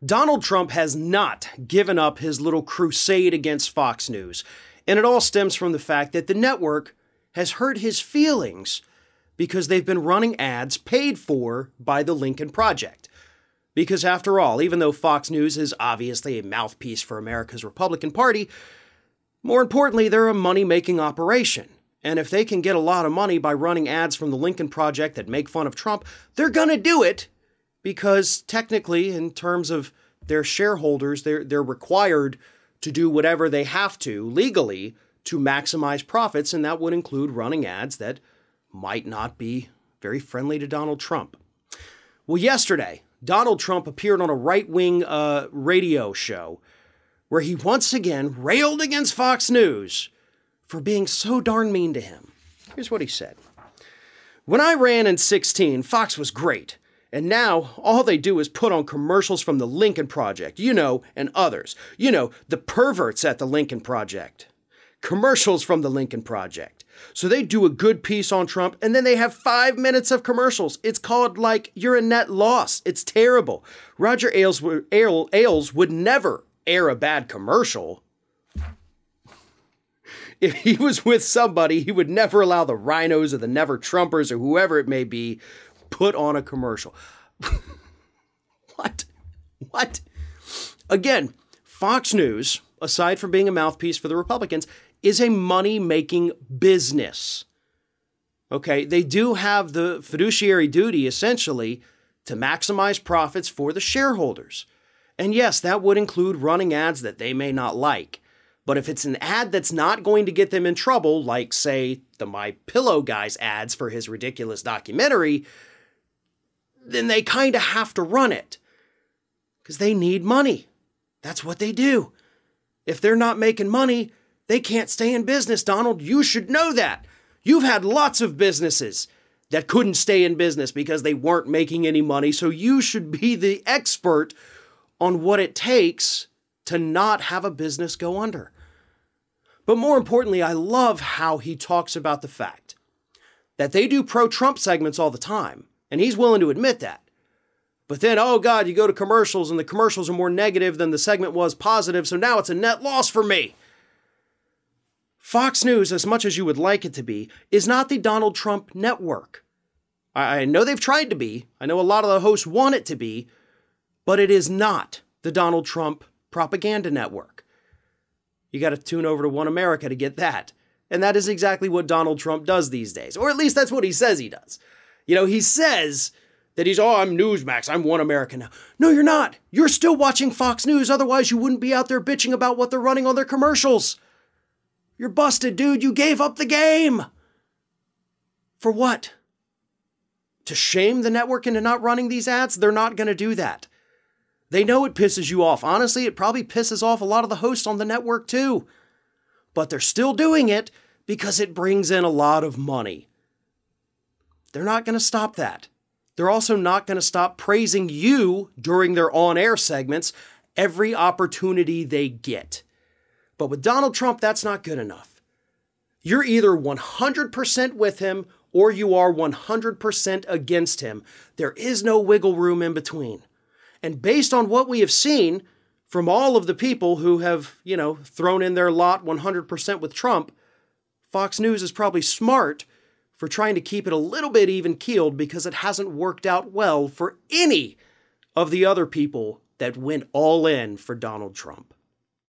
Donald Trump has not given up his little crusade against Fox News, and it all stems from the fact that the network has hurt his feelings because they've been running ads paid for by the Lincoln Project. Because after all, even though Fox News is obviously a mouthpiece for America's Republican Party, more importantly, they're a money-making operation. And if they can get a lot of money by running ads from the Lincoln Project that make fun of Trump, they're going to do it because technically, in terms of their shareholders, they're required to do whatever they have to legally to maximize profits, and that would include running ads that might not be very friendly to Donald Trump. Well, yesterday, Donald Trump appeared on a right-wing radio show where he once again railed against Fox News for being so darn mean to him. Here's what he said. "When I ran in 2016, Fox was great. And now all they do is put on commercials from the Lincoln Project, and others. The perverts at the Lincoln Project. Commercials from the Lincoln Project. So they do a good piece on Trump, and then they have 5 minutes of commercials. It's called, you're a net loss. It's terrible. Roger Ailes would never air a bad commercial. If he was with somebody, he would never allow the rhinos or the never Trumpers or whoever it may be put on a commercial." What? Again, Fox News, aside from being a mouthpiece for the Republicans, is a money-making business. Okay, they do have the fiduciary duty, essentially, to maximize profits for the shareholders. And yes, that would include running ads that they may not like. But if it's an ad that's not going to get them in trouble, like, say, the My Pillow guy's ads for his ridiculous documentary, then they kind of have to run it. Because they need money. That's what they do. If they're not making money, they can't stay in business, Donald. You should know that. You've had lots of businesses that couldn't stay in business because they weren't making any money, so you should be the expert on what it takes to not have a business go under. But more importantly, I love how he talks about the fact that they do pro-Trump segments all the time, and he's willing to admit that. But then, oh God, you go to commercials, and the commercials are more negative than the segment was positive, so now it's a net loss for me. Fox News, as much as you would like it to be, is not the Donald Trump network. I know they've tried to be. I know a lot of the hosts want it to be, but it is not the Donald Trump propaganda network. You got to tune over to One America to get that. And that is exactly what Donald Trump does these days. Or at least that's what he says he does. He says that I'm Newsmax, I'm One America now. No, you're not. You're still watching Fox News. Otherwise, you wouldn't be out there bitching about what they're running on their commercials. You're busted, dude. You gave up the game. For what? To shame the network into not running these ads? They're not going to do that. They know it pisses you off. Honestly, it probably pisses off a lot of the hosts on the network too. But they're still doing it because it brings in a lot of money. They're not going to stop that. They're also not going to stop praising you during their on-air segments every opportunity they get. But with Donald Trump, that's not good enough. You're either 100% with him or you are 100% against him. There is no wiggle room in between. And based on what we have seen from all of the people who have, thrown in their lot 100% with Trump, Fox News is probably smart for trying to keep it a little bit even-keeled because it hasn't worked out well for any of the other people that went all in for Donald Trump.